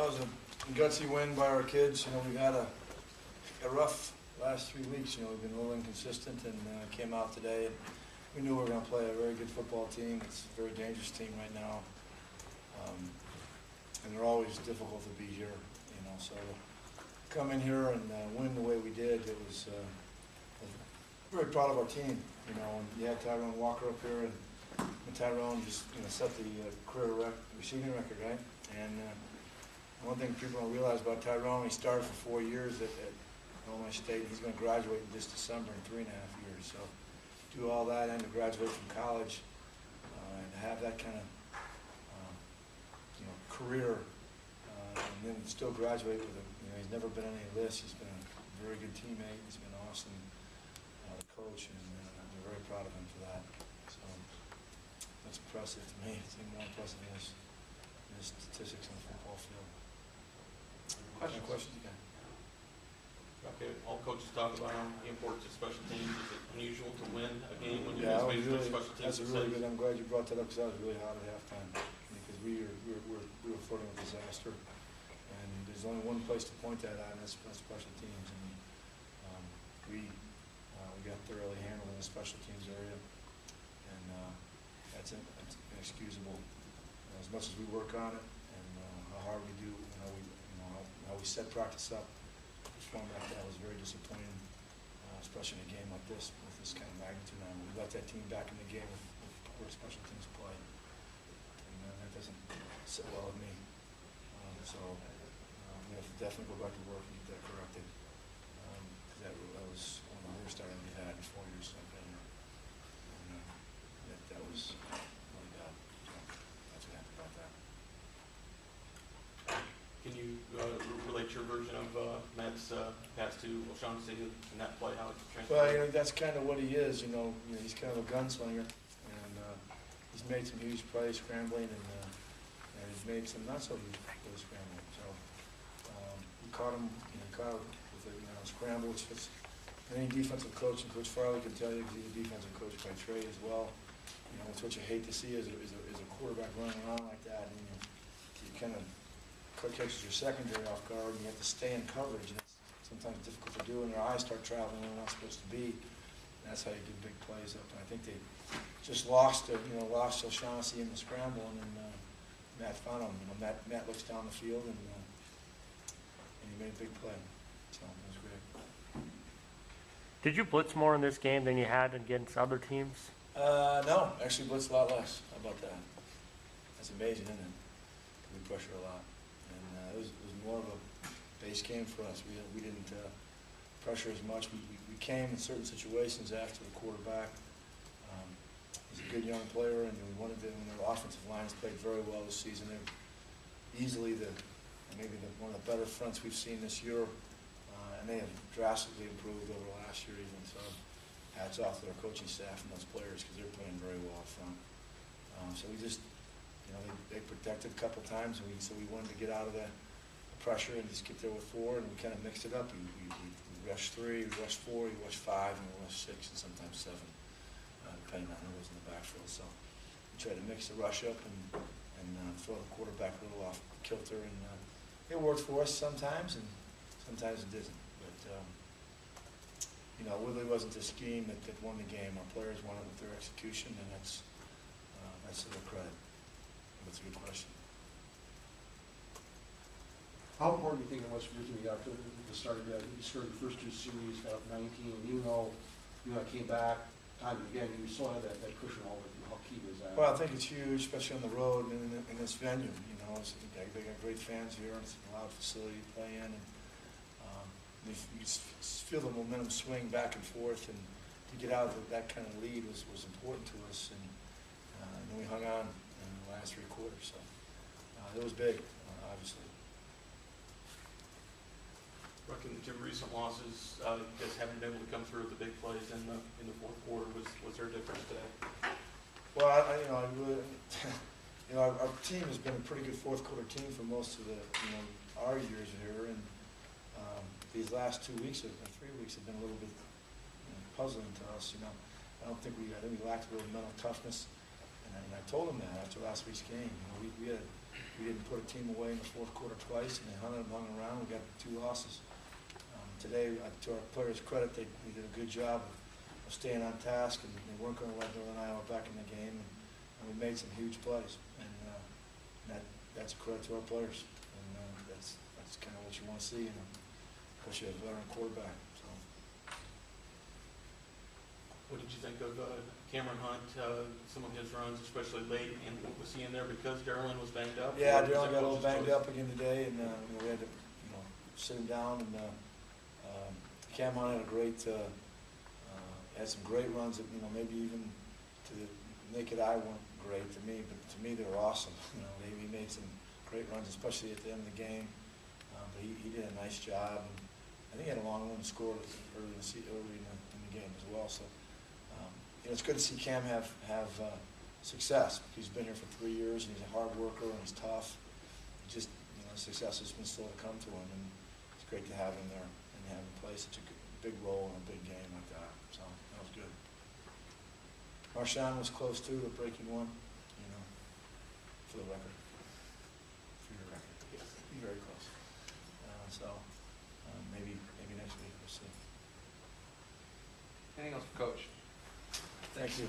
was a gutsy win by our kids. We've had a rough last 3 weeks. We've been a little inconsistent and came out today. And we knew we were going to play a very good football team. It's a very dangerous team right now. And they're always difficult to beat here, So to come in here and win the way we did, it was very proud of our team. And you had Tyrone Walker up here, and Tyrone just set the career receiving record, right? And one thing people don't realize about Tyrone, he started for 4 years at Illinois State. He's going to graduate this December in 3.5 years. So do all that and to graduate from college and have that kind of career, and then still graduate with him. He's never been on any list. He's been a very good teammate. He's been awesome coach, and we're very proud of him for that. So that's impressive to me. It's even more impressive than his statistics on the football field. Questions? Questions again? Okay, all coaches talk about the importance of special teams. Is it unusual to win a game when you're really, special teams? That's a really good. I'm glad you brought that up because I was really hot at halftime because we were flirting with disaster, and there's only one place to point that at, and that's special teams. And we got thoroughly handled in the special teams area, and that's inexcusable. As much as we work on it, and how hard we do, how we set practice up, perform like that was very disappointing, especially in a game like this with this kind of magnitude. And we let that team back in the game with where special teams play, and that doesn't sit well with me. So we have to definitely go back to work and get that corrected. That was one of the worst starting we had in 4 years I've been here. And that was really bad. So that's what happened about that. Can you relate your version of Matt's pass to O'Shaughnessy in that play, how it translated? Well, that's kind of what he is. He's kind of a gunslinger, and he's made some huge plays scrambling, and he's made some not so huge plays scrambling. So we caught him. Caught him with a scramble. Which is any defensive coach, and Coach Farley can tell you, because he's a defensive coach by trade as well. It's what you hate to see is a quarterback running around like that, and you kind of catches your secondary off guard, and you have to stay in coverage. And it's sometimes difficult to do, and your eyes start traveling where they're not supposed to be. And that's how you get big plays up. And I think they just lost O'Shaughnessy in the scramble, and then Matt found him. Matt looks down the field, and he made a big play. So it was great. Did you blitz more in this game than you had against other teams? No, actually blitzed a lot less. How about that? That's amazing, isn't it? We pressure a lot, and it was more of a base game for us. We didn't pressure as much. We came in certain situations after the quarterback. He's a good young player, and we wanted to. Their offensive lines played very well this season. They're easily one of the better fronts we've seen this year, and they have drastically improved over last year even. So hats off to their coaching staff and those players because they're playing very well up front. So we just, they protected a couple times, and so we wanted to get out of the pressure and just get there with 4, and we kind of mixed it up. We rushed 3, we rushed 4, we rushed 5, and we rushed 6, and sometimes 7, depending on who was in the backfield. So we tried to mix the rush up and throw the quarterback a little off kilter, and it worked for us sometimes, and sometimes it didn't. But it really wasn't the scheme that won the game. Our players won it with their execution, and that's to their credit. That's a good question. How important do you think it was for you to get out to the start of that? You scored the first 2 series, got up 19, and even though came back time and again, you still had that cushion all with you. How key was that? Well, I think it's huge, especially on the road and in this venue. They got great fans here, and it's a loud facility to play in, and you feel the momentum swing back and forth, and to get out of that kind of lead was important to us, and then we hung on in the last 3 quarters. So it was big, obviously. Looking at 2 recent losses, you guys haven't been able to come through with the big plays in the fourth quarter. Was there a difference today? Well, our team has been a pretty good fourth quarter team for most of our years here, and these last 2 weeks or 3 weeks have been a little bit puzzling to us. I think we lacked a little mental toughness, and I told them that after last week's game. We had We didn't put a team away in the fourth quarter twice, and they hung around. We got 2 losses. Today, to our players' credit, they did a good job of staying on task, and they weren't going to let Northern Iowa back in the game, and we made some huge plays, and that's a credit to our players, and that's kind of what you want to see, especially a veteran quarterback. So, What did you think of Cameron Hunt, some of his runs, especially late, and was he in there because Derlin was banged up? yeah, or was Darren it got a little coach's banged choice? up again today, and we had to sit him down, and Cam Hunt had a great. Had some great runs that, maybe even to the naked eye weren't great to me, but to me they were awesome. He made some great runs, especially at the end of the game. But he did a nice job, and I think he had a long run scored early in the game as well. So it's good to see Cam have success. He's been here for 3 years, and he's a hard worker, and he's tough. Just success has been slow to come to him, and it's great to have him there and have him play such a big role in a big game like that. So that was good. Marshawn was close too to breaking one, for the record. For your record. Yes. Very close. Maybe next week we'll see. Anything else for Coach? Thank you.